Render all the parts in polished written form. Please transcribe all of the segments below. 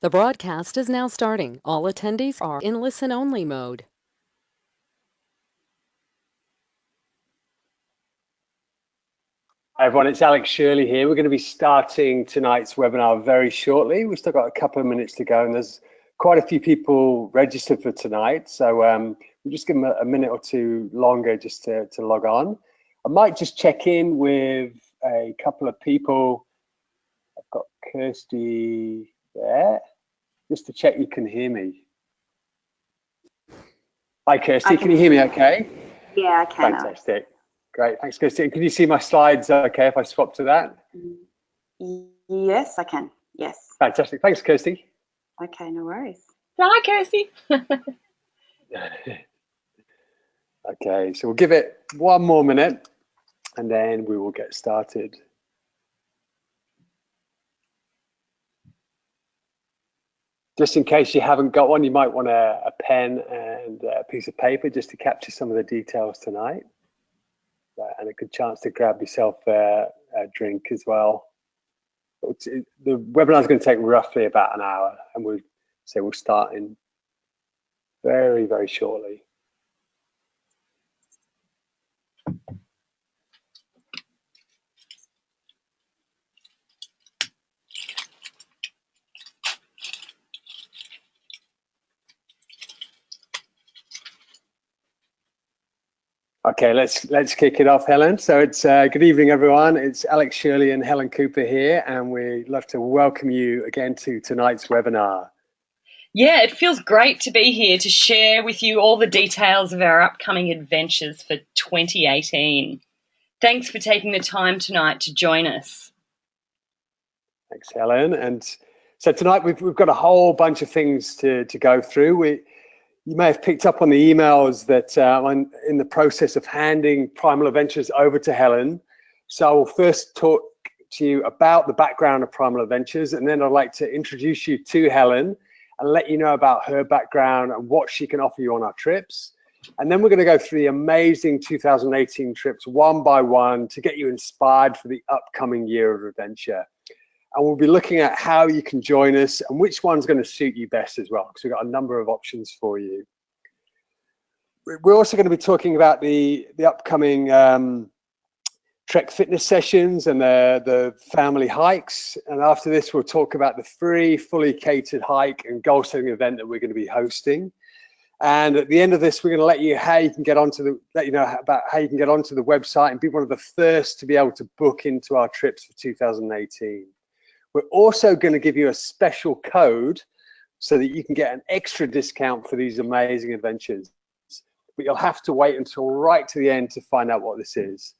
The broadcast is now starting. All attendees are in listen-only mode. Hi everyone, it's Alex Shirley here. We're going to be starting tonight's webinar very shortly. We've still got a couple of minutes to go and there's quite a few people registered for tonight. So we'll just give them a minute or two longer just to log on. I might just check in with a couple of people. I've got Kirsty there, just to check you can hear me. Hi Kirsty, can you hear me okay? Yeah, I can. Fantastic. Great, thanks Kirsty. Can you see my slides okay if I swap to that? Yes, I can, yes. Fantastic, thanks Kirsty. Okay, no worries. Hi Kirsty. Okay, so we'll give it one more minute and then we will get started. Just in case you haven't got one, you might want a pen and a piece of paper just to capture some of the details tonight. And a good chance to grab yourself a drink as well. The webinar is going to take roughly about an hour and we'll start in very, very shortly. Okay, let's kick it off, Helen. So it's good evening, everyone. It's Alex Shirley and Helen Cooper here, and we'd love to welcome you again to tonight's webinar. Yeah, it feels great to be here to share with you all the details of our upcoming adventures for 2018. Thanks for taking the time tonight to join us. Thanks, Helen. And so tonight we've got a whole bunch of things to go through. You may have picked up on the emails that I'm in the process of handing Primal Adventures over to Helen. So I will first talk to you about the background of Primal Adventures, and then I'd like to introduce you to Helen and let you know about her background and what she can offer you on our trips. And then we're going to go through the amazing 2018 trips one by one to get you inspired for the upcoming year of adventure. And we'll be looking at how you can join us and which one's going to suit you best as well, because we've got a number of options for you. We're also going to be talking about the upcoming Trek fitness sessions and the family hikes. And after this, we'll talk about the free, fully catered hike and goal setting event that we're going to be hosting. And at the end of this, we're going to let you know how you can get onto the website and be one of the first to be able to book into our trips for 2018. We're also going to give you a special code so that you can get an extra discount for these amazing adventures. But you'll have to wait until right to the end to find out what this is.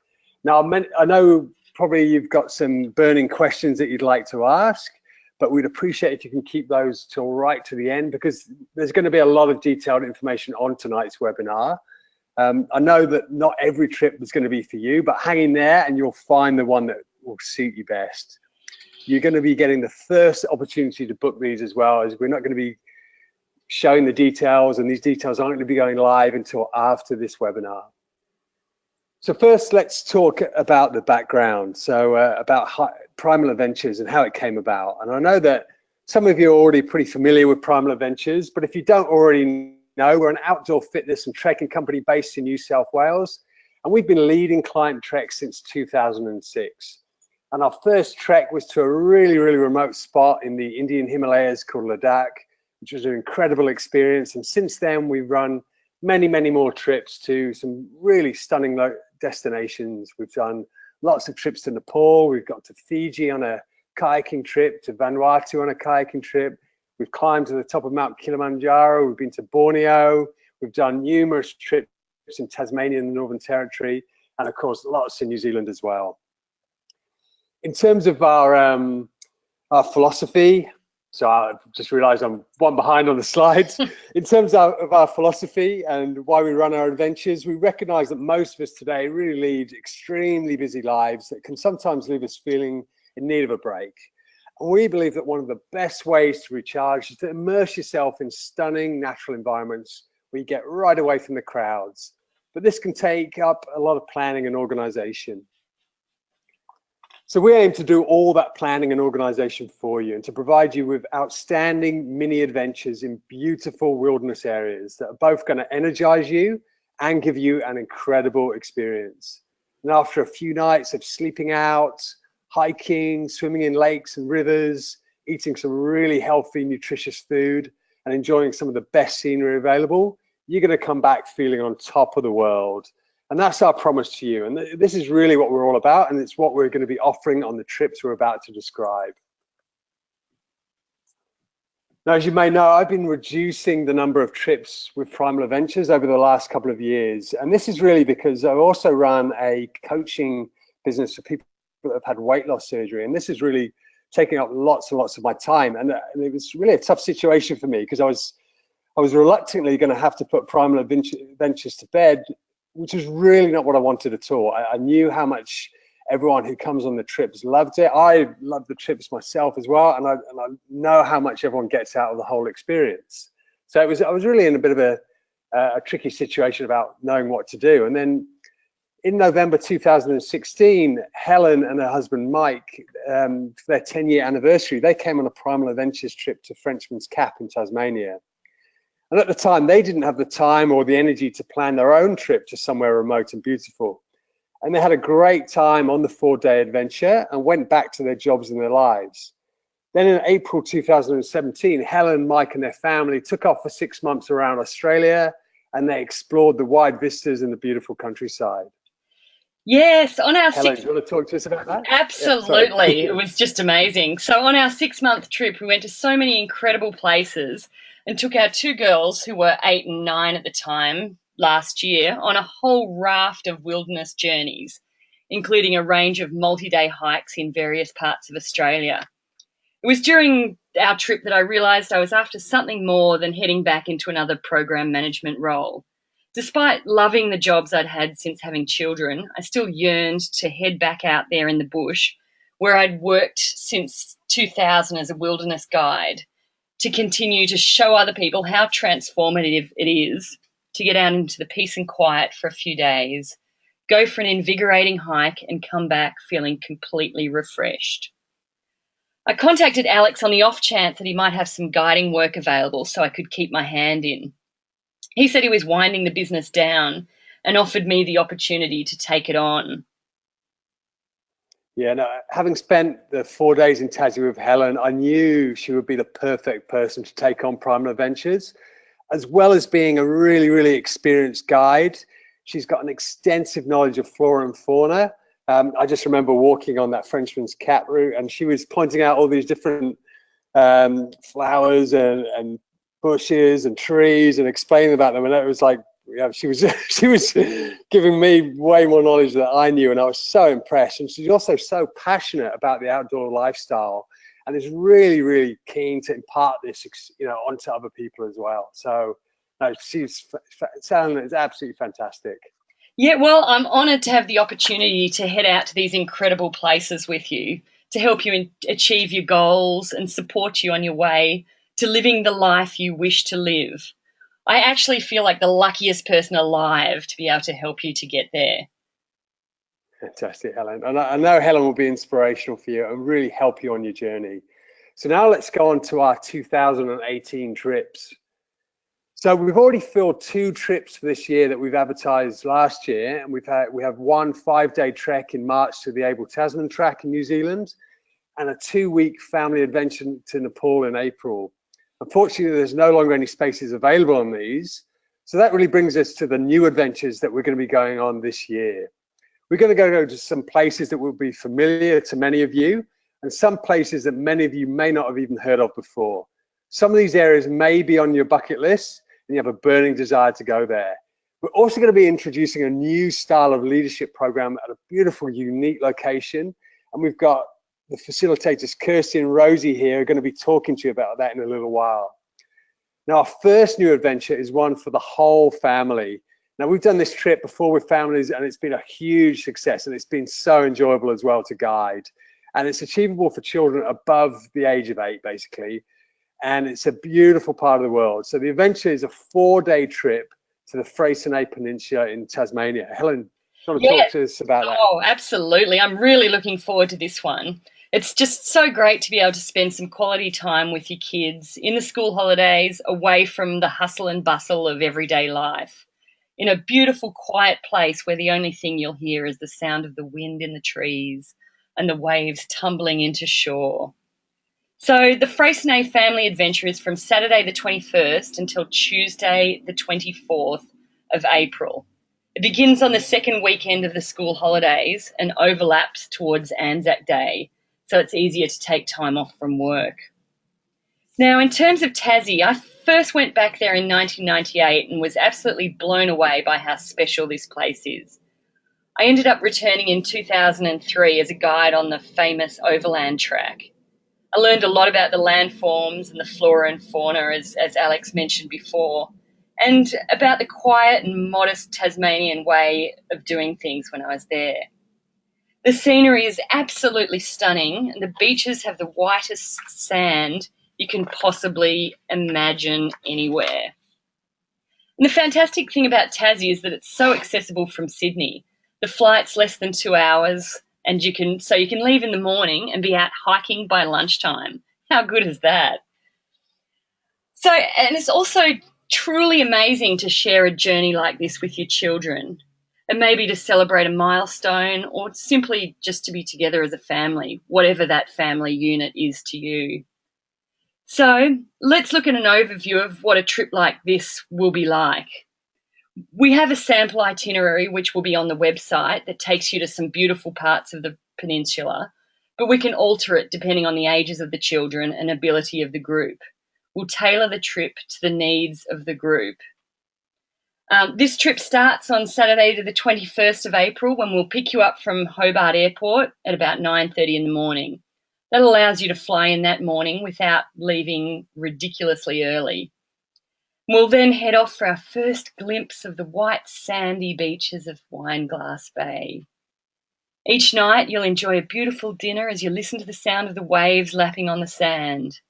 Now, I know probably you've got some burning questions that you'd like to ask, but we'd appreciate if you can keep those till right to the end, because there's going to be a lot of detailed information on tonight's webinar. I know that not every trip is going to be for you, but hang in there and you'll find the one that will suit you best. You're going to be getting the first opportunity to book these as well, as we're not going to be showing the details, and these details aren't going to be going live until after this webinar. So first, let's talk about the background. So about Primal Adventures and how it came about. And I know that some of you are already pretty familiar with Primal Adventures, but if you don't already know, we're an outdoor fitness and trekking company based in New South Wales, and we've been leading client treks since 2006. And our first trek was to a really, really remote spot in the Indian Himalayas called Ladakh, which was an incredible experience. And since then, we've run many, many more trips to some really stunning destinations. We've done lots of trips to Nepal. We've got to Fiji on a kayaking trip, to Vanuatu on a kayaking trip. We've climbed to the top of Mount Kilimanjaro. We've been to Borneo. We've done numerous trips in Tasmania and the Northern Territory, and of course, lots in New Zealand as well. In terms of our philosophy, so I just realized I'm one behind on the slides. In terms of our philosophy and why we run our adventures, we recognize that most of us today really lead extremely busy lives that can sometimes leave us feeling in need of a break. And we believe that one of the best ways to recharge is to immerse yourself in stunning natural environments where you get right away from the crowds. But this can take up a lot of planning and organization. So we aim to do all that planning and organization for you and to provide you with outstanding mini adventures in beautiful wilderness areas that are both going to energize you and give you an incredible experience. And after a few nights of sleeping out, hiking, swimming in lakes and rivers, eating some really healthy, nutritious food, and enjoying some of the best scenery available, you're going to come back feeling on top of the world. And that's our promise to you. And this is really what we're all about. And it's what we're going to be offering on the trips we're about to describe. Now, as you may know, I've been reducing the number of trips with Primal Adventures over the last couple of years. And this is really because I've also run a coaching business for people that have had weight loss surgery. And this is really taking up lots and lots of my time. And it was really a tough situation for me because I was reluctantly going to have to put Primal Adventures to bed, which is really not what I wanted at all. I knew how much everyone who comes on the trips loved it. I love the trips myself as well, and I know how much everyone gets out of the whole experience. So I was really in a bit of a tricky situation about knowing what to do. And then in November 2016, Helen and her husband Mike, for their 10-year anniversary, they came on a Primal Adventures trip to Frenchman's Cap in Tasmania. And at the time, they didn't have the time or the energy to plan their own trip to somewhere remote and beautiful. And they had a great time on the 4-day adventure and went back to their jobs and their lives. Then in April 2017, Helen, Mike, and their family took off for 6 months around Australia, and they explored the wide vistas and the beautiful countryside. Yes, on our Helen, do you want to talk to us about that? Absolutely. Yeah, it was just amazing. So on our 6-month trip, we went to so many incredible places and took our 2 girls, who were 8 and 9 at the time, last year, on a whole raft of wilderness journeys, including a range of multi-day hikes in various parts of Australia. It was during our trip that I realised I was after something more than heading back into another program management role. Despite loving the jobs I'd had since having children, I still yearned to head back out there in the bush, where I'd worked since 2000 as a wilderness guide, to continue to show other people how transformative it is to get out into the peace and quiet for a few days, go for an invigorating hike, and come back feeling completely refreshed. I contacted Alex on the off chance that he might have some guiding work available so I could keep my hand in. He said he was winding the business down and offered me the opportunity to take it on. Yeah, no, having spent the 4 days in Tassie with Helen, I knew she would be the perfect person to take on Primal Adventures. As well as being a really, really experienced guide, she's got an extensive knowledge of flora and fauna. I just remember walking on that Frenchman's Cap route, and she was pointing out all these different flowers and bushes and trees and explaining about them, and it was like, yeah, she was giving me way more knowledge than I knew, and I was so impressed. And she's also so passionate about the outdoor lifestyle, and is really, really keen to impart this, onto other people as well. So, no, she's absolutely fantastic. Yeah, well, I'm honoured to have the opportunity to head out to these incredible places with you, to help you achieve your goals and support you on your way to living the life you wish to live. I actually feel like the luckiest person alive to be able to help you to get there. Fantastic, Helen. And I know Helen will be inspirational for you and really help you on your journey. So now let's go on to our 2018 trips. So we've already filled 2 trips for this year that we've advertised last year, and we have one 5-day trek in March to the Abel Tasman track in New Zealand, and a 2-week family adventure to Nepal in April. Unfortunately, there's no longer any spaces available on these. So that really brings us to the new adventures that we're going to be going on this year. We're going to go to some places that will be familiar to many of you, and some places that many of you may not have even heard of before. Some of these areas may be on your bucket list, and you have a burning desire to go there. We're also going to be introducing a new style of leadership program at a beautiful, unique location, and we've got the facilitators, Kirsty and Rosie, here are going to be talking to you about that in a little while. Now, our first new adventure is one for the whole family. Now, we've done this trip before with families, and it's been a huge success, and it's been so enjoyable as well to guide. And it's achievable for children above the age of 8, basically. And it's a beautiful part of the world. So the adventure is a 4-day trip to the Freycinet Peninsula in Tasmania. Helen, Do you want to Yeah. talk to us about that? Oh, absolutely. I'm really looking forward to this one. It's just so great to be able to spend some quality time with your kids in the school holidays, away from the hustle and bustle of everyday life, in a beautiful, quiet place where the only thing you'll hear is the sound of the wind in the trees and the waves tumbling into shore. So the Freycinet family adventure is from Saturday the 21st until Tuesday the 24th of April. It begins on the second weekend of the school holidays and overlaps towards Anzac Day, so it's easier to take time off from work. Now, in terms of Tassie, I first went back there in 1998 and was absolutely blown away by how special this place is. I ended up returning in 2003 as a guide on the famous Overland Track. I learned a lot about the landforms and the flora and fauna, as Alex mentioned before, and about the quiet and modest Tasmanian way of doing things when I was there. The scenery is absolutely stunning, and the beaches have the whitest sand you can possibly imagine anywhere. And the fantastic thing about Tassie is that it's so accessible from Sydney. The flight's less than 2 hours, and you can leave in the morning and be out hiking by lunchtime. How good is that? So, and it's also truly amazing to share a journey like this with your children, and maybe to celebrate a milestone or simply just to be together as a family, whatever that family unit is to you. So let's look at an overview of what a trip like this will be like. We have a sample itinerary which will be on the website that takes you to some beautiful parts of the peninsula, but we can alter it depending on the ages of the children and ability of the group. We'll tailor the trip to the needs of the group. This trip starts on Saturday the 21st of April, when we'll pick you up from Hobart Airport at about 9:30 in the morning. That allows you to fly in that morning without leaving ridiculously early. We'll then head off for our first glimpse of the white sandy beaches of Wineglass Bay. Each night you'll enjoy a beautiful dinner as you listen to the sound of the waves lapping on the sand.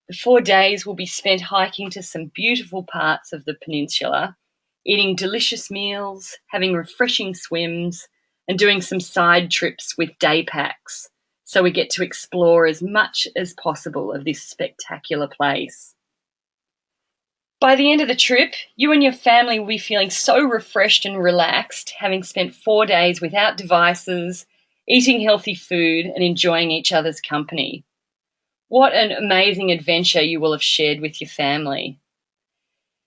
The 4 days will be spent hiking to some beautiful parts of the peninsula, eating delicious meals, having refreshing swims, and doing some side trips with day packs, so we get to explore as much as possible of this spectacular place. By the end of the trip, you and your family will be feeling so refreshed and relaxed, having spent 4 days without devices, eating healthy food, and enjoying each other's company. What an amazing adventure you will have shared with your family.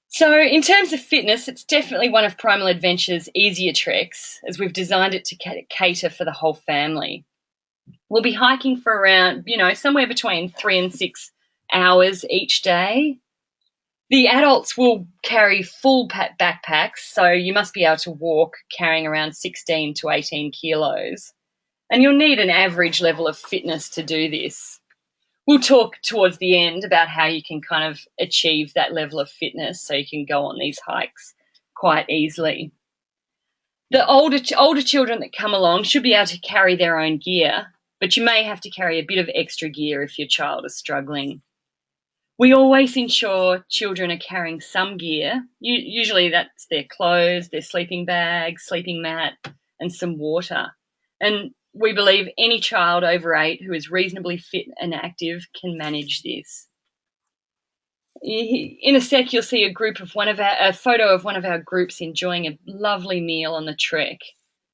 So, in terms of fitness, it's definitely one of Primal Adventures' easier treks, as we've designed it to cater for the whole family. We'll be hiking for around, somewhere between 3 and 6 hours each day. The adults will carry full backpacks, so you must be able to walk carrying around 16 to 18 kilos. And you'll need an average level of fitness to do this. We'll talk towards the end about how you can kind of achieve that level of fitness so you can go on these hikes quite easily. The older children that come along should be able to carry their own gear, but you may have to carry a bit of extra gear if your child is struggling. We always ensure children are carrying some gear. Usually that's their clothes, their sleeping bag, sleeping mat, and some water. And we believe any child over 8 who is reasonably fit and active can manage this. In a sec, you'll see a photo of one of our groups enjoying a lovely meal on the trek.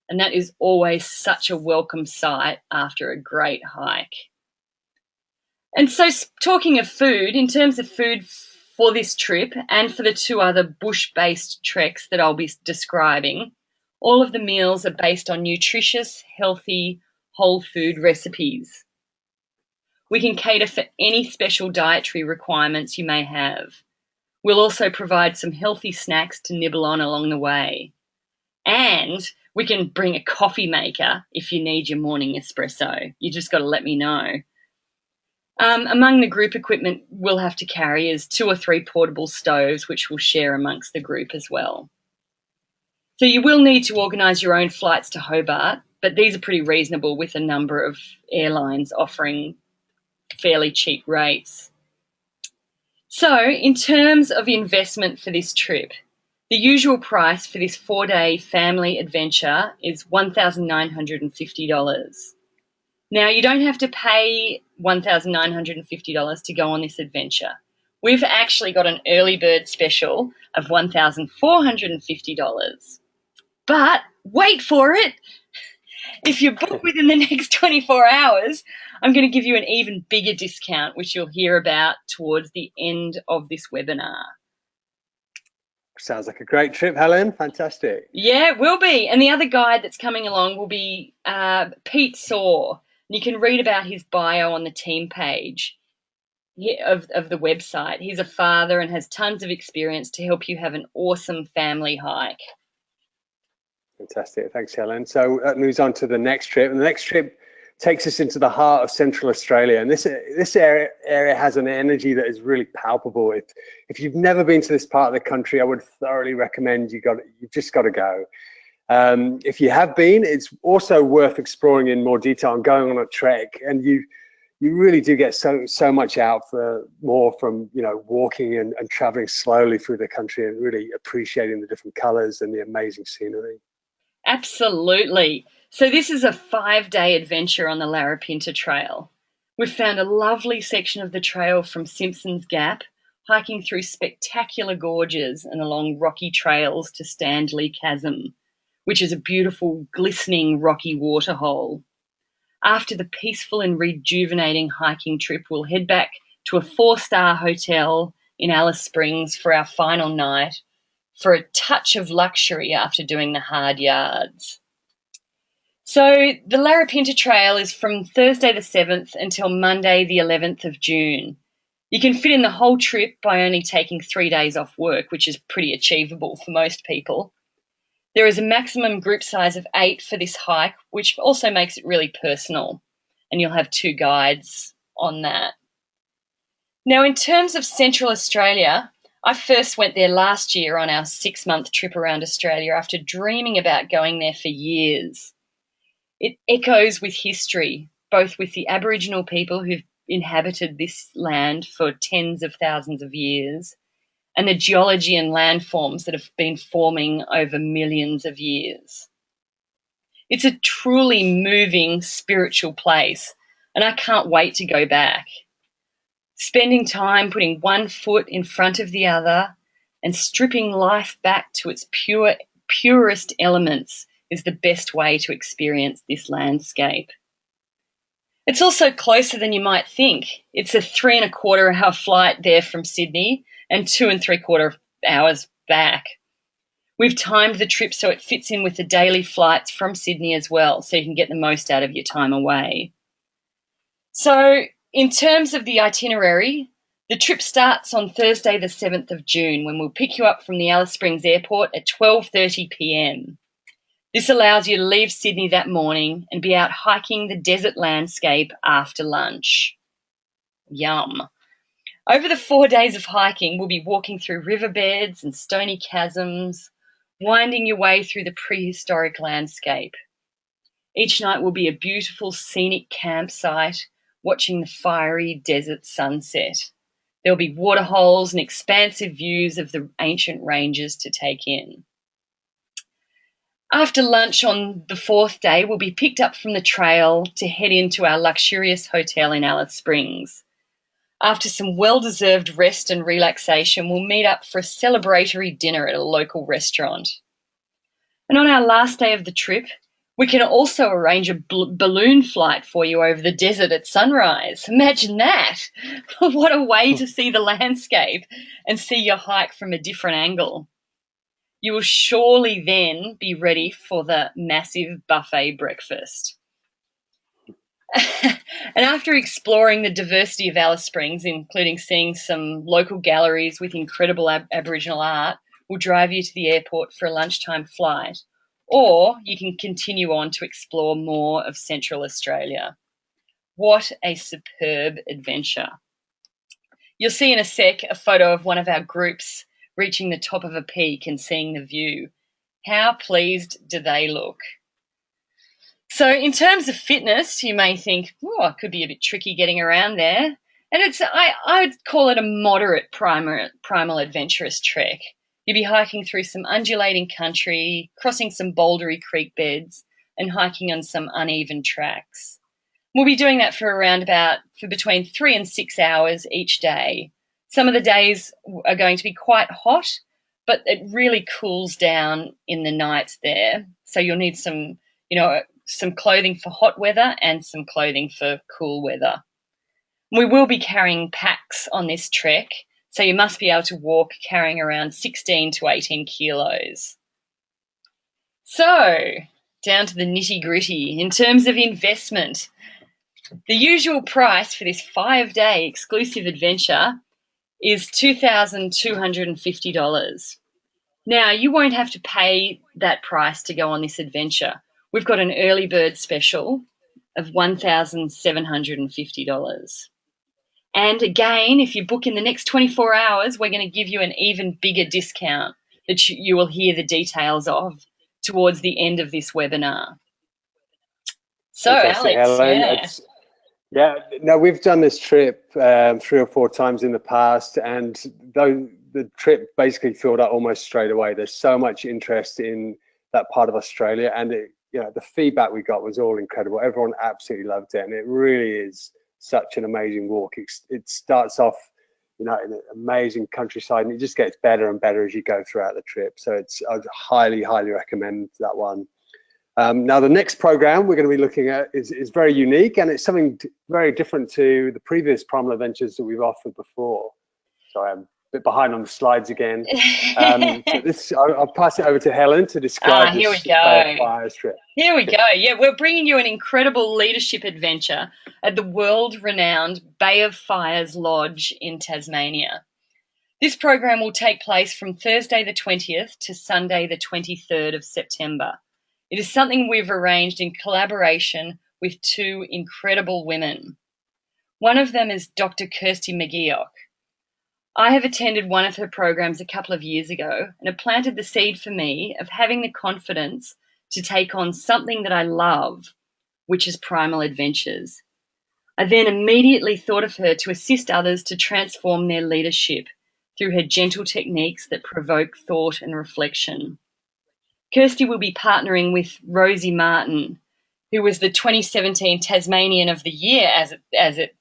And that is always such a welcome sight after a great hike. And so, talking of food, in terms of food for this trip and for the 2 other bush-based treks that I'll be describing, all of the meals are based on nutritious, healthy, whole food recipes. We can cater for any special dietary requirements you may have. We'll also provide some healthy snacks to nibble on along the way. And we can bring a coffee maker if you need your morning espresso. You just got to let me know. Among the group equipment we'll have to carry is 2 or 3 portable stoves, which we'll share amongst the group as well. So you will need to organise your own flights to Hobart, but these are pretty reasonable with a number of airlines offering fairly cheap rates. So in terms of investment for this trip, The usual price for this 4-day family adventure is $1,950. Now, you don't have to pay $1,950 to go on this adventure. We've actually got an early bird special of $1,450. But wait for it! If you book within the next 24 hours, I'm going to give you an even bigger discount, which you'll hear about towards the end of this webinar. Sounds like a great trip, Helen. Fantastic. Yeah, it will be. And the other guide that's coming along will be Pete Saw. You can read about his bio on the team page of the website. He's a father and has tons of experience to help you have an awesome family hike. Fantastic. Thanks, Helen. So that moves on to the next trip. And the next trip takes us into the heart of Central Australia. And this area has an energy that is really palpable. If you've never been to this part of the country, I would thoroughly recommend you've just got to go. If you have been, it's also worth exploring in more detail and going on a trek. And you really do get so much out from walking and traveling slowly through the country and really appreciating the different colors and the amazing scenery. Absolutely. So this is a 5-day adventure on the Larapinta Trail. We've found a lovely section of the trail from Simpsons Gap, hiking through spectacular gorges and along rocky trails to Standley Chasm, which is a beautiful, glistening, rocky waterhole. After the peaceful and rejuvenating hiking trip, we'll head back to a 4-star hotel in Alice Springs for our final night for a touch of luxury after doing the hard yards. So the Larapinta Trail is from Thursday the 7th until Monday the 11th of June. You can fit in the whole trip by only taking 3 days off work, which is pretty achievable for most people. There is a maximum group size of 8 for this hike, which also makes it really personal, and you'll have 2 guides on that. Now, in terms of Central Australia, I first went there last year on our 6-month trip around Australia after dreaming about going there for years. It echoes with history, both with the Aboriginal people who've inhabited this land for tens of thousands of years and the geology and landforms that have been forming over millions of years. It's a truly moving spiritual place, and I can't wait to go back. Spending time putting one foot in front of the other and stripping life back to its purest elements is the best way to experience this landscape. It's also closer than you might think. It's a 3.25-hour flight there from Sydney and 2.75 hours back. We've timed the trip so it fits in with the daily flights from Sydney as well, so you can get the most out of your time away. So, in terms of the itinerary, the trip starts on Thursday the 7th of June when we'll pick you up from the Alice Springs Airport at 12:30 p.m. This allows you to leave Sydney that morning and be out hiking the desert landscape after lunch. Yum. Over the 4 days of hiking, we'll be walking through riverbeds and stony chasms, winding your way through the prehistoric landscape. Each night will be a beautiful scenic campsite, watching the fiery desert sunset. There'll be waterholes and expansive views of the ancient ranges to take in. After lunch on the 4th day, we'll be picked up from the trail to head into our luxurious hotel in Alice Springs. After some well-deserved rest and relaxation, we'll meet up for a celebratory dinner at a local restaurant. And on our last day of the trip, we can also arrange a balloon flight for you over the desert at sunrise. Imagine that! What a way to see the landscape and see your hike from a different angle. You will surely then be ready for the massive buffet breakfast. And after exploring the diversity of Alice Springs, including seeing some local galleries with incredible Aboriginal art, we'll drive you to the airport for a lunchtime flight, or you can continue on to explore more of Central Australia. What a superb adventure. You'll see in a sec a photo of one of our groups reaching the top of a peak and seeing the view. How pleased do they look? So in terms of fitness, you may think, oh, it could be a bit tricky getting around there. And I'd call it a moderate primal adventurous trek. You'll be hiking through some undulating country, crossing some bouldery creek beds, and hiking on some uneven tracks. We'll be doing that for between 3 and 6 hours each day. Some of the days are going to be quite hot, but it really cools down in the nights there. So you'll need some clothing for hot weather and some clothing for cool weather. We will be carrying packs on this trek, so you must be able to walk carrying around 16 to 18 kilos. So, down to the nitty-gritty. In terms of investment, the usual price for this 5-day exclusive adventure is $2,250. Now, you won't have to pay that price to go on this adventure. We've got an early bird special of $1,750. And again, if you book in the next 24 hours, we're going to give you an even bigger discount that you will hear the details of towards the end of this webinar. So, Fantastic, Alex, Helen. Yeah, no, we've done this trip 3 or 4 times in the past, and though the trip basically filled up almost straight away. There's so much interest in that part of Australia, and the feedback we got was all incredible. Everyone absolutely loved it, and it really is such an amazing walk. It starts off, in an amazing countryside, and it just gets better and better as you go throughout the trip. So I'd highly, highly recommend that one. Now, the next program we're going to be looking at is very unique, and it's something very different to the previous Primal Adventures that we've offered before. Sorry, I'm a bit behind on the slides again. I'll pass it over to Helen to describe this Bay of Fires trip. Here we go. Yeah, we're bringing you an incredible leadership adventure at the world-renowned Bay of Fires Lodge in Tasmania. This program will take place from Thursday the 20th to Sunday the 23rd of September. It is something we've arranged in collaboration with 2 incredible women. One of them is Dr. Kirsty McGeoch. I have attended one of her programs a couple of years ago, and it planted the seed for me of having the confidence to take on something that I love, which is Primal Adventures. I then immediately thought of her to assist others to transform their leadership through her gentle techniques that provoke thought and reflection. Kirsty will be partnering with Rosie Martin, who was the 2017 Tasmanian of the Year, as it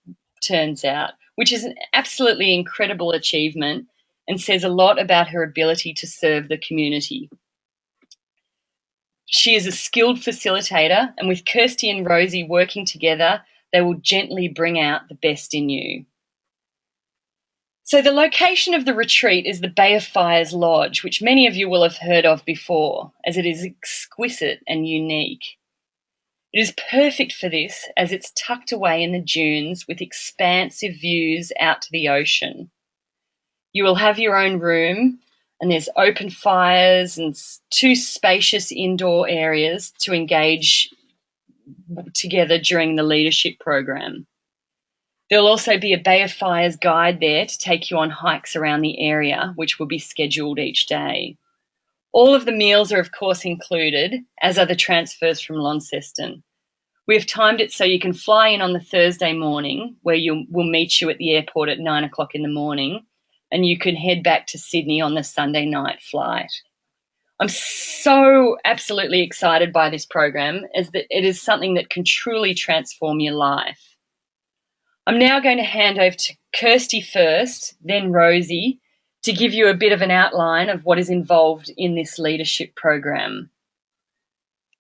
turns out, which is an absolutely incredible achievement and says a lot about her ability to serve the community. She is a skilled facilitator, and with Kirsty and Rosie working together, they will gently bring out the best in you. So the location of the retreat is the Bay of Fires Lodge, which many of you will have heard of before, as it is exquisite and unique. It is perfect for this, as it's tucked away in the dunes with expansive views out to the ocean. You will have your own room, and there's open fires and 2 spacious indoor areas to engage together during the leadership program. There'll also be a Bay of Fires guide there to take you on hikes around the area, which will be scheduled each day. All of the meals are, of course, included, as are the transfers from Launceston. We have timed it so you can fly in on the Thursday morning, where we'll meet you at the airport at 9 o'clock in the morning, and you can head back to Sydney on the Sunday night flight. I'm so absolutely excited by this program, as that it is something that can truly transform your life. I'm now going to hand over to Kirsty first, then Rosie, to give you a bit of an outline of what is involved in this leadership program.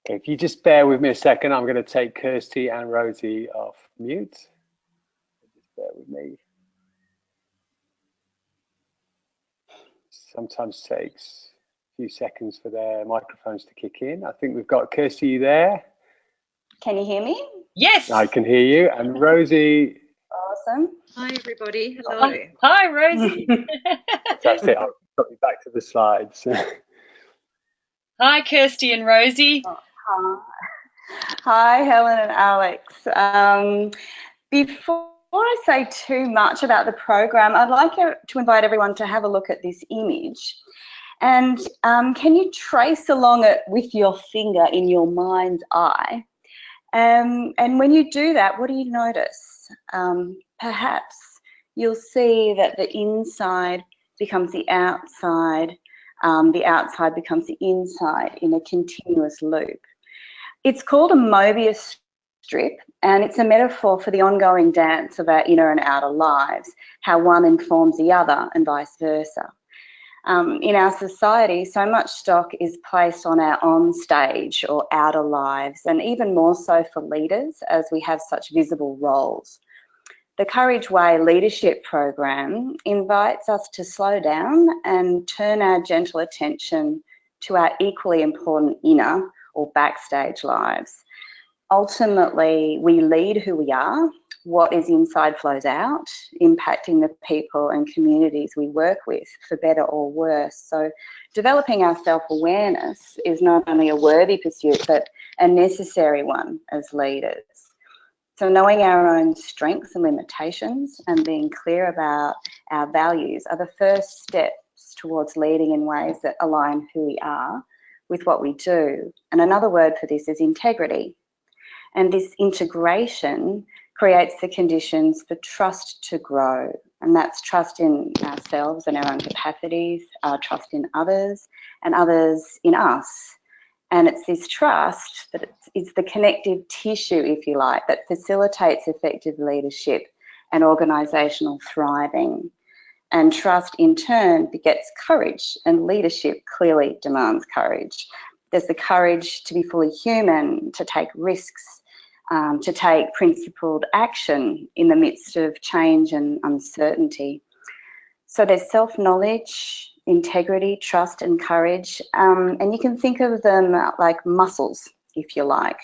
Okay, if you just bear with me a second, I'm going to take Kirsty and Rosie off mute. Just bear with me. Sometimes takes a few seconds for their microphones to kick in. I think we've got Kirsty, you there? Can you hear me? Yes. I can hear you. And Rosie. Awesome. Hi, everybody. Hello. Hi, Rosie. Fantastic. I'll put you back to the slides. Hi, Kirsty and Rosie. Hi, Helen and Alex. Before I say too much about the program, I'd like to invite everyone to have a look at this image. And can you trace along it with your finger in your mind's eye? And when you do that, what do you notice? Perhaps you'll see that the inside becomes the outside, the outside becomes the inside in a continuous loop. It's called a Mobius strip, and it's a metaphor for the ongoing dance of our inner and outer lives, how one informs the other and vice versa. In our society, so much stock is placed on our on-stage or outer lives, and even more so for leaders, as we have such visible roles. The Courage Way leadership program invites us to slow down and turn our gentle attention to our equally important inner or backstage lives. Ultimately, we lead who we are. What is inside flows out, impacting the people and communities we work with, for better or worse. So developing our self-awareness is not only a worthy pursuit, but a necessary one as leaders. So knowing our own strengths and limitations and being clear about our values are the first steps towards leading in ways that align who we are with what we do. And another word for this is integrity. And this integration creates the conditions for trust to grow. And that's trust in ourselves and our own capacities, trust in others and others in us. And it's this trust that it's the connective tissue, if you like, that facilitates effective leadership and organisational thriving. And trust in turn begets courage, and leadership clearly demands courage. There's the courage to be fully human, to take risks, to take principled action in the midst of change and uncertainty. So there's self-knowledge, integrity, trust and courage, and you can think of them like muscles, if you like.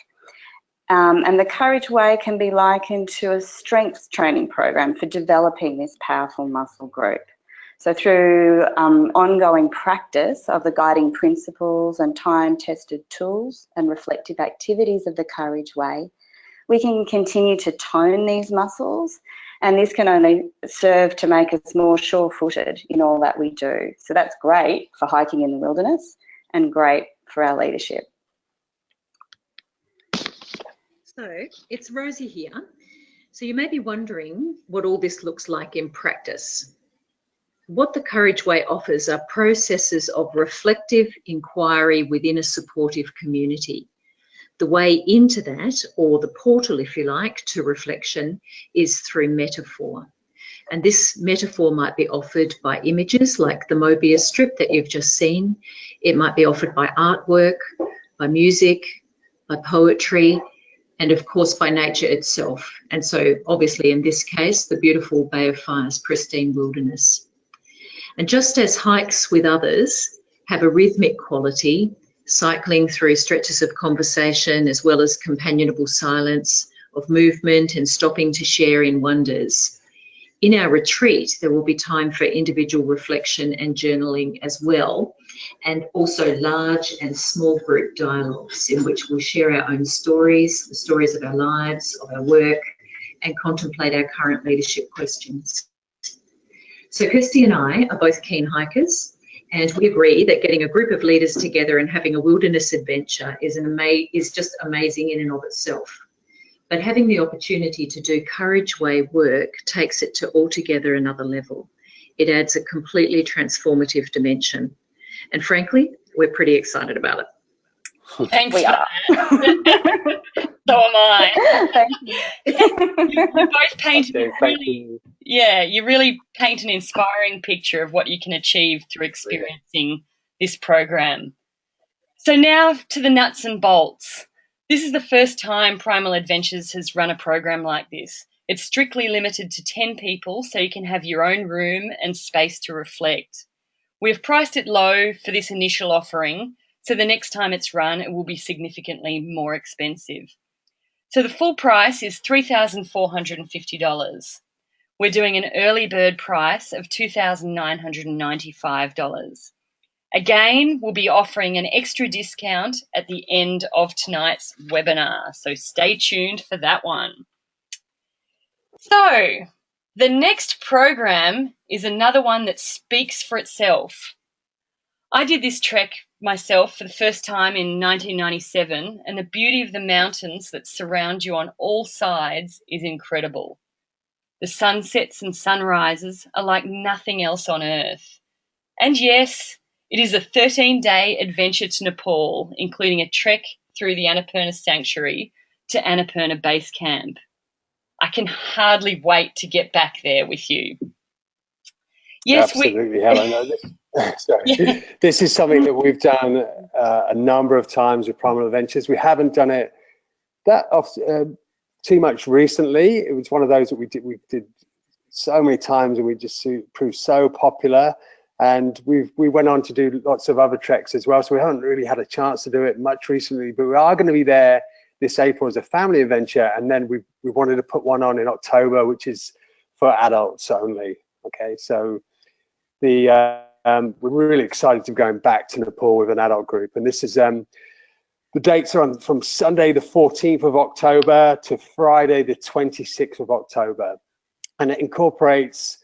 And the Courage Way can be likened to a strengths training program for developing this powerful muscle group. So through ongoing practice of the guiding principles and time-tested tools and reflective activities of the Courage Way, we can continue to tone these muscles, and this can only serve to make us more sure-footed in all that we do. So that's great for hiking in the wilderness and great for our leadership. So it's Rosie here. So you may be wondering what all this looks like in practice. What the Courage Way offers are processes of reflective inquiry within a supportive community. The way into that, or the portal, if you like, to reflection is through metaphor. And this metaphor might be offered by images like the Mobius strip that you've just seen. It might be offered by artwork, by music, by poetry, and of course by nature itself. And so obviously in this case, the beautiful Bay of Fire's pristine wilderness. And just as hikes with others have a rhythmic quality, cycling through stretches of conversation as well as companionable silence, of movement and stopping to share in wonders. In our retreat, there will be time for individual reflection and journaling as well, and also large and small group dialogues in which we'll share our own stories, the stories of our lives, of our work, and contemplate our current leadership questions. So Kirsty and I are both keen hikers, and we agree that getting a group of leaders together and having a wilderness adventure is just amazing in and of itself. But having the opportunity to do Courage Way work takes it to altogether another level. It adds a completely transformative dimension. And frankly, we're pretty excited about it. Thanks We for are. that. So am I. Thank you. You both painted a Thank really, you. you really paint an inspiring picture of what you can achieve through experiencing this program. So now to the nuts and bolts. This is the first time Primal Adventures has run a program like this. It's strictly limited to 10 people, so you can have your own room and space to reflect. We've priced it low for this initial offering, so the next time it's run, it will be significantly more expensive. So the full price is $3,450. We're doing an early bird price of $2,995. Again, we'll be offering an extra discount at the end of tonight's webinar, so stay tuned for that one. So the next program is another one that speaks for itself. I did this trek myself for the first time in 1997, and the beauty of the mountains that surround you on all sides is incredible. The sunsets and sunrises are like nothing else on earth. And yes, It is a 13-day adventure to Nepal, including a trek through the Annapurna Sanctuary to Annapurna Base Camp. I can hardly wait to get back there with you. Yes, absolutely, Helen. Sorry. Yeah. This is something that we've done a number of times with Primal Adventures. We haven't done it that often, too much recently. It was one of those that we did so many times, and we just proved so popular. And we went on to do lots of other treks as well. So we haven't really had a chance to do it much recently, but we are going to be there this April as a family adventure. And then we wanted to put one on in October, which is for adults only. Okay, so we're really excited to be going back to Nepal with an adult group. And this is the dates are from Sunday the 14th of October to Friday the 26th of October. And it incorporates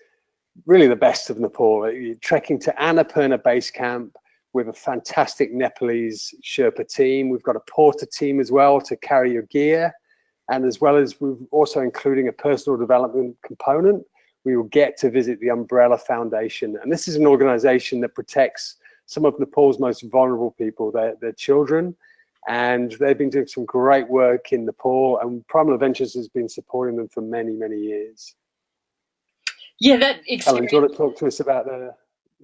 really the best of Nepal. You're trekking to Annapurna Base Camp with a fantastic Nepalese Sherpa team. We've got a porter team as well to carry your gear. And as well as we're also including a personal development component, we will get to visit the Umbrella Foundation. And this is an organization that protects some of Nepal's most vulnerable people, their children. And they've been doing some great work in Nepal, and Primal Adventures has been supporting them for many, many years. Yeah, that Ellen, experience. do you want to talk to us about the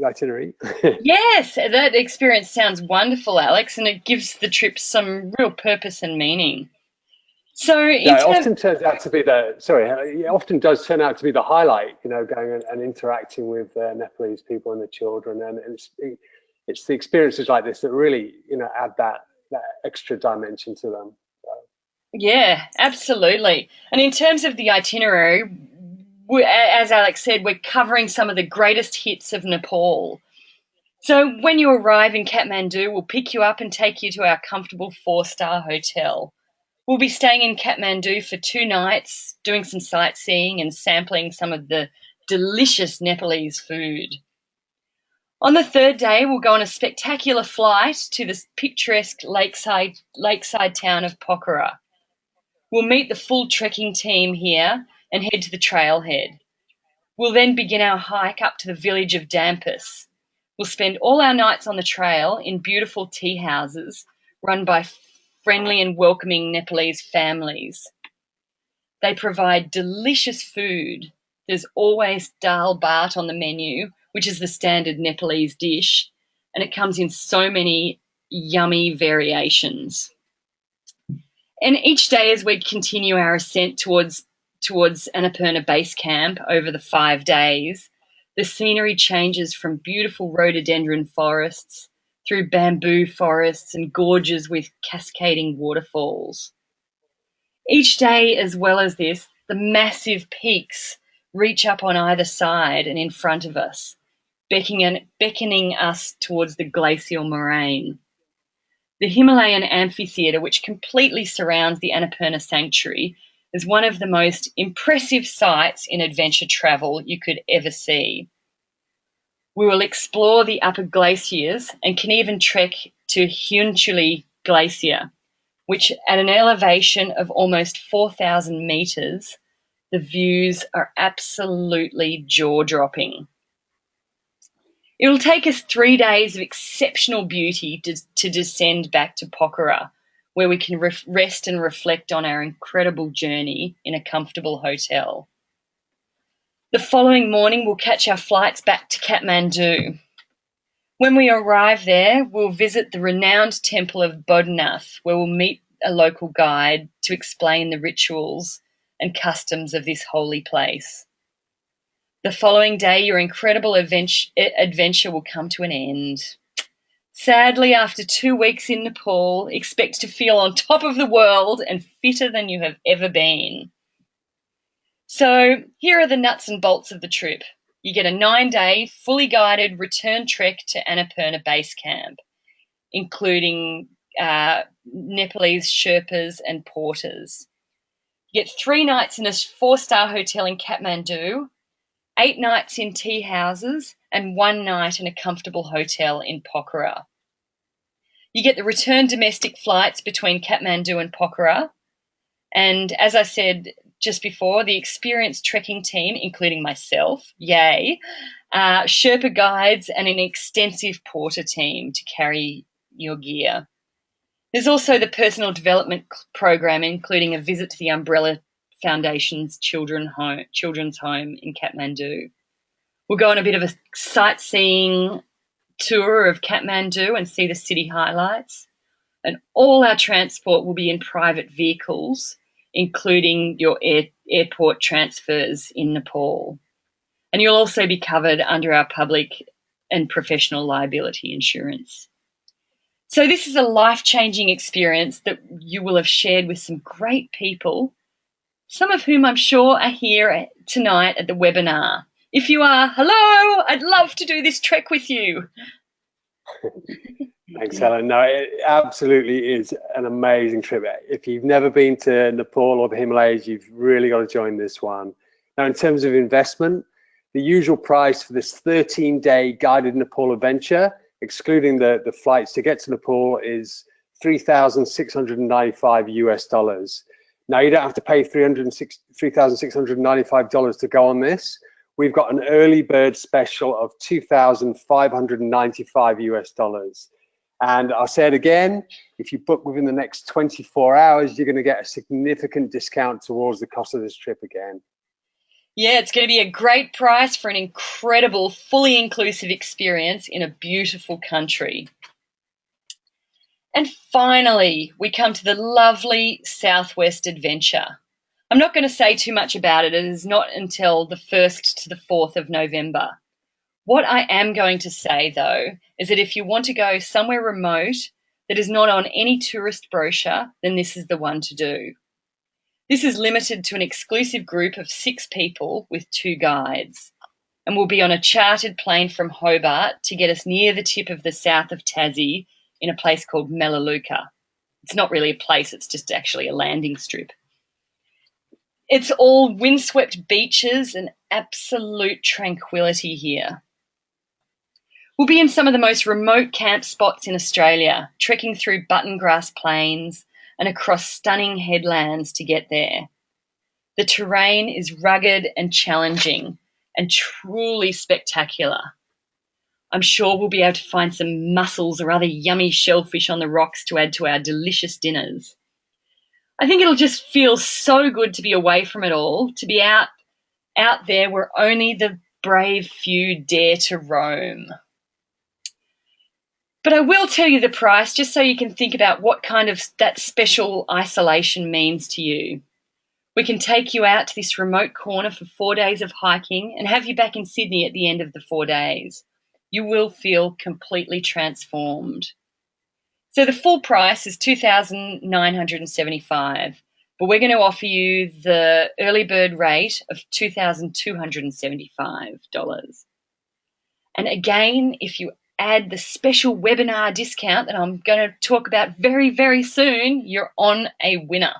itinerary? Yes, that experience sounds wonderful, Alex, and it gives the trip some real purpose and meaning. So Yeah, it often turns out to be it often does turn out to be the highlight, you know, going and interacting with Nepalese people and the children. And it's the experiences like this that really, you know, add that extra dimension to them. Yeah, absolutely. And in terms of the itinerary, as Alex said, we're covering some of the greatest hits of Nepal. So when you arrive in Kathmandu, we'll pick you up and take you to our comfortable 4-star hotel. We'll be staying in Kathmandu for 2 nights, doing some sightseeing and sampling some of the delicious Nepalese food. On the 3rd day, we'll go on a spectacular flight to the picturesque lakeside town of Pokhara. We'll meet the full trekking team here and head to the trailhead. We'll then begin our hike up to the village of Dampus. We'll spend all our nights on the trail in beautiful tea houses run by friendly and welcoming Nepalese families. They provide delicious food. There's always dal bhat on the menu, which is the standard Nepalese dish, and it comes in so many yummy variations. And each day as we continue our ascent towards Annapurna Base Camp over the 5 days, the scenery changes from beautiful rhododendron forests through bamboo forests and gorges with cascading waterfalls. Each day, as well as this, the massive peaks reach up on either side and in front of us, beckoning us towards the glacial moraine. The Himalayan amphitheatre, which completely surrounds the Annapurna Sanctuary, is one of the most impressive sights in adventure travel you could ever see. We will explore the upper glaciers and can even trek to Hyunchuli Glacier, which at an elevation of almost 4,000 metres, the views are absolutely jaw-dropping. It will take us 3 days of exceptional beauty to descend back to Pokhara, where we can rest and reflect on our incredible journey in a comfortable hotel. The following morning, we'll catch our flights back to Kathmandu. When we arrive there, we'll visit the renowned temple of Bodhanath, where we'll meet a local guide to explain the rituals and customs of this holy place. The following day, your incredible adventure will come to an end. Sadly, after 2 weeks in Nepal, expect to feel on top of the world and fitter than you have ever been. So here are the nuts and bolts of the trip. You get a 9-day, fully guided return trek to Annapurna Base Camp, including Nepalese Sherpas and porters. You get 3 nights in a 4-star hotel in Kathmandu, 8 nights in tea houses, and 1 night in a comfortable hotel in Pokhara. You get the return domestic flights between Kathmandu and Pokhara. And as I said just before, the experienced trekking team, including myself, yay, Sherpa guides, and an extensive porter team to carry your gear. There's also the personal development program, including a visit to the Umbrella Foundation's children's home in Kathmandu. We'll go on a bit of a sightseeing tour of Kathmandu and see the city highlights. And all our transport will be in private vehicles, including your airport transfers in Nepal. And you'll also be covered under our public and professional liability insurance. So this is a life-changing experience that you will have shared with some great people, some of whom I'm sure are here tonight at the webinar. If you are, hello, I'd love to do this trek with you. Thanks, Helen. No, it absolutely is an amazing trip. If you've never been to Nepal or the Himalayas, you've really got to join this one. Now, in terms of investment, the usual price for this 13-day guided Nepal adventure, excluding the flights to get to Nepal, is $3,695 US. Now, you don't have to pay $3,695 to go on this. We've got an early bird special of $2,595 US. And I'll say it again, if you book within the next 24 hours, you're going to get a significant discount towards the cost of this trip again. Yeah, it's going to be a great price for an incredible, fully inclusive experience in a beautiful country. And finally, we come to the lovely Southwest Adventure. I'm not going to say too much about it. It is not until the 1st to the 4th of November. What I am going to say, though, is that if you want to go somewhere remote that is not on any tourist brochure, then this is the one to do. This is limited to an exclusive group of 6 people with 2 guides, and we'll be on a chartered plane from Hobart to get us near the tip of the south of Tassie in a place called Melaleuca. It's not really a place, it's just actually a landing strip. It's all windswept beaches and absolute tranquility here. We'll be in some of the most remote camp spots in Australia, trekking through button grass plains and across stunning headlands to get there. The terrain is rugged and challenging and truly spectacular. I'm sure we'll be able to find some mussels or other yummy shellfish on the rocks to add to our delicious dinners. I think it'll just feel so good to be away from it all, to be out there where only the brave few dare to roam. But I will tell you the price just so you can think about what kind of that special isolation means to you. We can take you out to this remote corner for 4 days of hiking and have you back in Sydney at the end of the 4 days. You will feel completely transformed. So the full price is $2,975, but we're going to offer you the early bird rate of $2,275. And again, if you add the special webinar discount that I'm going to talk about very, very soon, you're on a winner.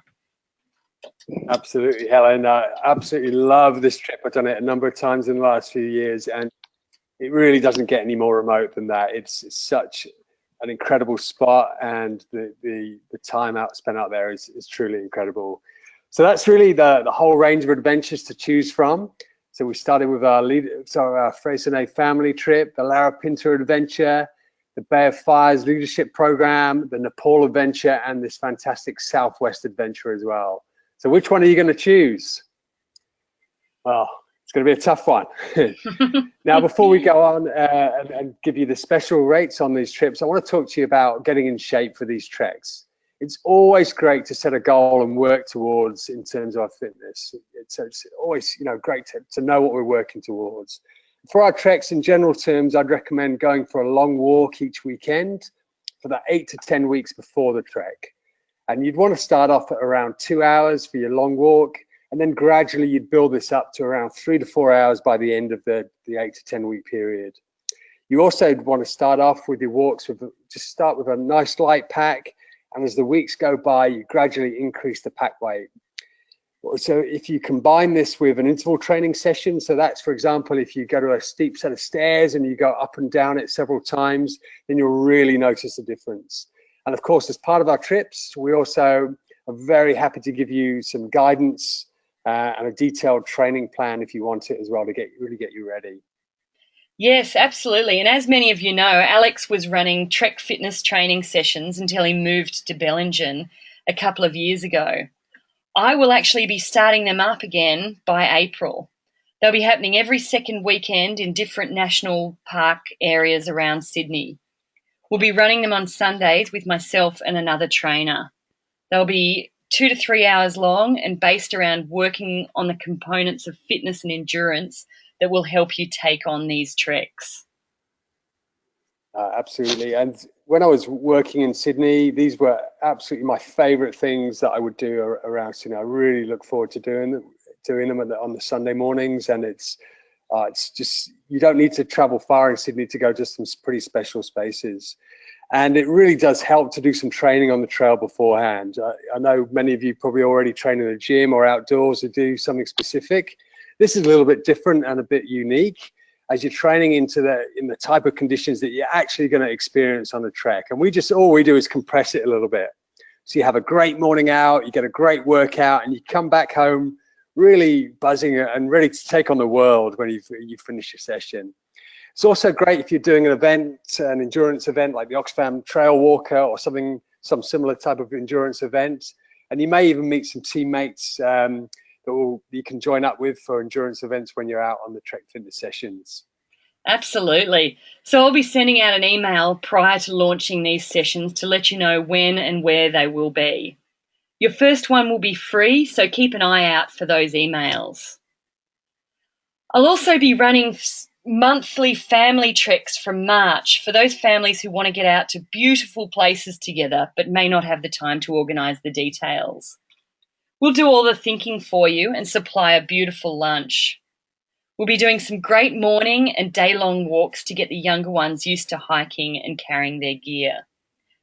Absolutely, Helen. I absolutely love this trip. I've done it a number of times in the last few years, and it really doesn't get any more remote than that. It's such an incredible spot, and the time spent out there is truly incredible. So that's really the whole range of adventures to choose from. So we started with our Freycinet family trip, the Lara Pinta adventure, the Bay of Fires leadership program, the Nepal adventure, and this fantastic Southwest adventure as well. So which one are you going to choose? Well, it's going to be a tough one. Now, before we go on and give you the special rates on these trips, I want to talk to you about getting in shape for these treks. It's always great to set a goal and work towards in terms of our fitness. It's always great to know what we're working towards. For our treks, in general terms, I'd recommend going for a long walk each weekend for the 8 to 10 weeks before the trek. And you'd want to start off at around 2 hours for your long walk, and then gradually you'd build this up to around 3 to 4 hours by the end of the 8 to 10 week period. You also want to start off with your walks just start with a nice light pack, and as the weeks go by, you gradually increase the pack weight. So if you combine this with an interval training session, so that's, for example, if you go to a steep set of stairs and you go up and down it several times, then you'll really notice the difference. And of course, as part of our trips, we also are very happy to give you some guidance and a detailed training plan if you want it as well to really get you ready. Yes, absolutely. And as many of you know, Alex was running Trek fitness training sessions until he moved to Bellingen a couple of years ago. I will actually be starting them up again by April. They'll be happening every second weekend in different national park areas around Sydney. We'll be running them on Sundays with myself and another trainer. They'll be 2 to 3 hours long and based around working on the components of fitness and endurance that will help you take on these treks. Absolutely. And when I was working in Sydney, these were absolutely my favorite things that I would do around Sydney. I really look forward to doing them on the Sunday mornings. And it's just, you don't need to travel far in Sydney to go to some pretty special spaces. And it really does help to do some training on the trail beforehand. I know many of you probably already train in a gym or outdoors to do something specific. This is a little bit different and a bit unique, as you're training in the type of conditions that you're actually going to experience on the trek. And all we do is compress it a little bit. So you have a great morning out, you get a great workout, and you come back home really buzzing and ready to take on the world when you finish your session. It's also great if you're doing an endurance event like the Oxfam Trail Walker or some similar type of endurance event. And you may even meet some teammates you can join up with for endurance events when you're out on the Trek Fitness sessions. Absolutely. So I'll be sending out an email prior to launching these sessions to let you know when and where they will be. Your first one will be free, so keep an eye out for those emails. I'll also be running monthly family treks from March for those families who want to get out to beautiful places together but may not have the time to organise the details. We'll do all the thinking for you and supply a beautiful lunch. We'll be doing some great morning and day-long walks to get the younger ones used to hiking and carrying their gear.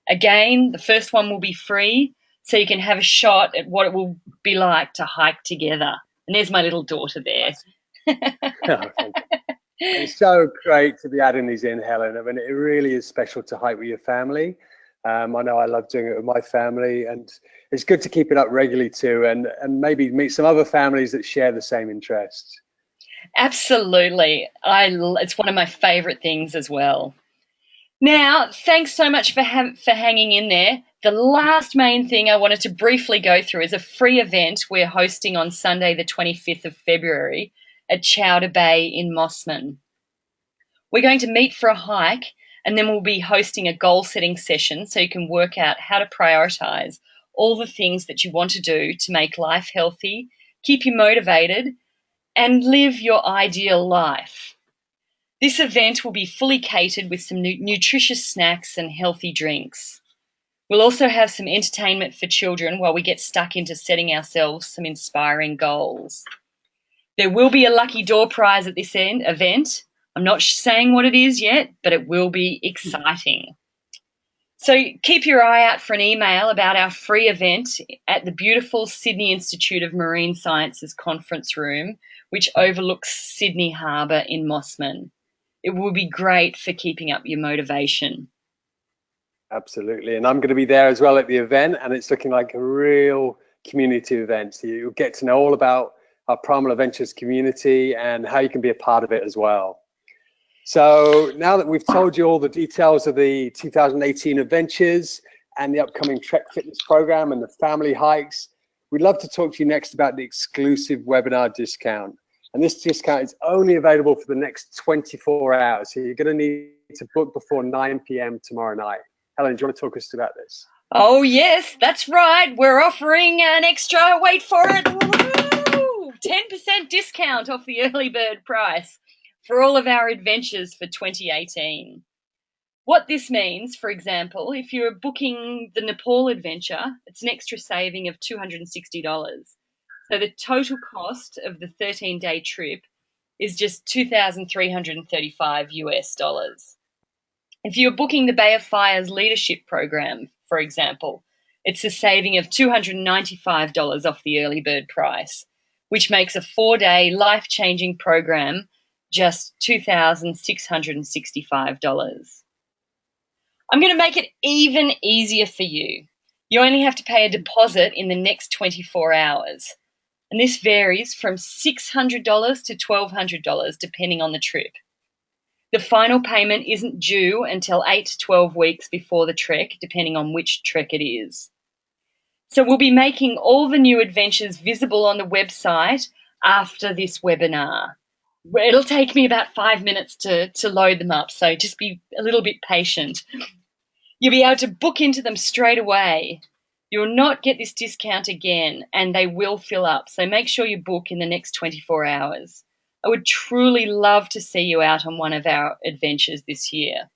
Again, the first one will be free, so you can have a shot at what it will be like to hike together. And there's my little daughter there. It's so great to be adding these in, Helen. I mean, it really is special to hike with your family. I know I love doing it with my family, and it's good to keep it up regularly too, and maybe meet some other families that share the same interests. Absolutely. It's one of my favourite things as well. Now, thanks so much for hanging in there. The last main thing I wanted to briefly go through is a free event we're hosting on Sunday, the 25th of February at Chowder Bay in Mossman. We're going to meet for a hike, and then we'll be hosting a goal-setting session so you can work out how to prioritise all the things that you want to do to make life healthy, keep you motivated, and live your ideal life. This event will be fully catered with some nutritious snacks and healthy drinks. We'll also have some entertainment for children while we get stuck into setting ourselves some inspiring goals. There will be a lucky door prize at this event. I'm not saying what it is yet, but it will be exciting. So keep your eye out for an email about our free event at the beautiful Sydney Institute of Marine Sciences conference room, which overlooks Sydney Harbour in Mossman. It will be great for keeping up your motivation. Absolutely. And I'm going to be there as well at the event, and it's looking like a real community event. So you'll get to know all about our Primal Adventures community and how you can be a part of it as well. So now that we've told you all the details of the 2018 adventures and the upcoming Trek Fitness program and the family hikes, we'd love to talk to you next about the exclusive webinar discount. And this discount is only available for the next 24 hours. So you're going to need to book before 9 p.m. tomorrow night. Helen, do you want to talk us about this? Oh, yes, that's right. We're offering an extra, wait for it, 10% discount off the early bird price for all of our adventures for 2018. What this means, for example, if you're booking the Nepal adventure, it's an extra saving of $260. So the total cost of the 13-day trip is just $2,335 US. If you're booking the Bay of Fire's leadership program, for example, it's a saving of $295 off the early bird price, which makes a 4-day life-changing program just $2,665. I'm going to make it even easier for you. You only have to pay a deposit in the next 24 hours. And this varies from $600 to $1,200 depending on the trip. The final payment isn't due until 8 to 12 weeks before the trek, depending on which trek it is. So we'll be making all the new adventures visible on the website after this webinar. It'll take me about 5 minutes to load them up, so just be a little bit patient. You'll be able to book into them straight away. You'll not get this discount again, and they will fill up, so make sure you book in the next 24 hours. I would truly love to see you out on one of our adventures this year.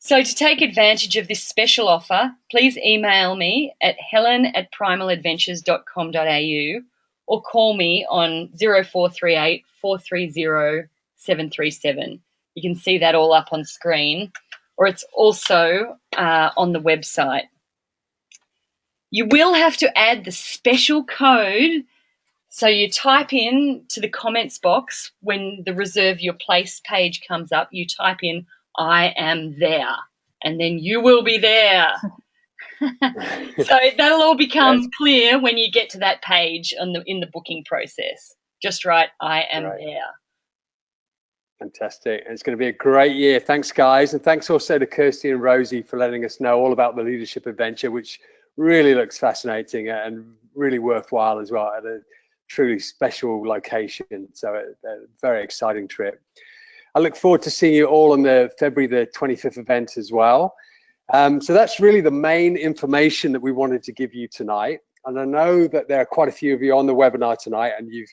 So to take advantage of this special offer, please email me at helen@primaladventures.com.au or call me on 0438 430 737. You can see that all up on screen, or it's also on the website. You will have to add the special code. So you type in to the comments box when the reserve your place page comes up, you type in "I am there," and then you will be there. So that'll all become clear when you get to that page in the booking process. Just write "I am there." Fantastic. It's going to be a great year. Thanks, guys. And thanks also to Kirsty and Rosie for letting us know all about the leadership adventure, which really looks fascinating and really worthwhile as well, at a truly special location. So a very exciting trip. I look forward to seeing you all on the February the 25th event as well. So that's really the main information that we wanted to give you tonight. And I know that there are quite a few of you on the webinar tonight, and you've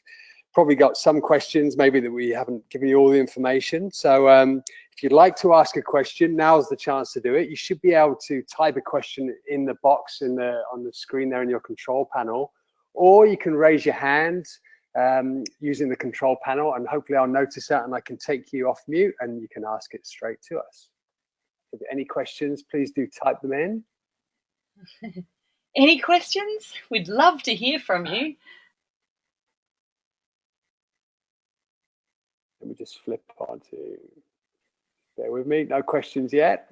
probably got some questions maybe that we haven't given you all the information. So if you'd like to ask a question, now's the chance to do it. You should be able to type a question in the box on the screen there in your control panel, or you can raise your hand using the control panel, and hopefully I'll notice that and I can take you off mute and you can ask it straight to us. If any questions, please do type them in. Any questions? We'd love to hear from you. Let me just flip on to, bear with me, no questions yet.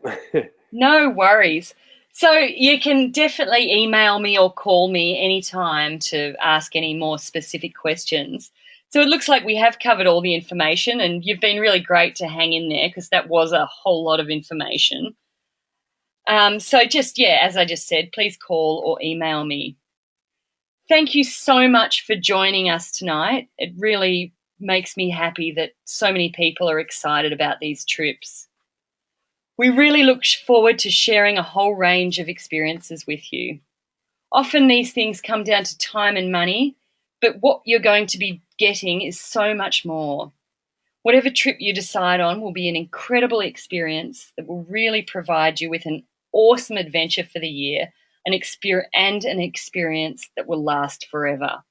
No worries. So you can definitely email me or call me anytime to ask any more specific questions. So it looks like we have covered all the information, and you've been really great to hang in there because that was a whole lot of information. So just, yeah, as I just said, please call or email me. Thank you so much for joining us tonight. It really makes me happy that so many people are excited about these trips. We really look forward to sharing a whole range of experiences with you. Often these things come down to time and money, but what you're going to be getting is so much more. Whatever trip you decide on will be an incredible experience that will really provide you with an awesome adventure for the year, an experience that will last forever.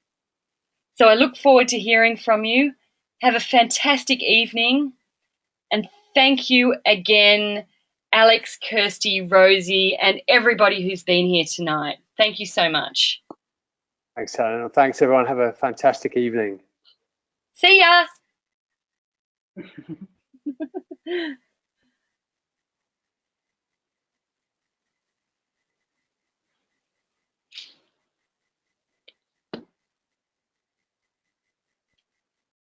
So I look forward to hearing from you. Have a fantastic evening, and thank you again, Alex, Kirsty, Rosie, and everybody who's been here tonight. Thank you so much. Thanks, Helen. Thanks, everyone. Have a fantastic evening. See ya.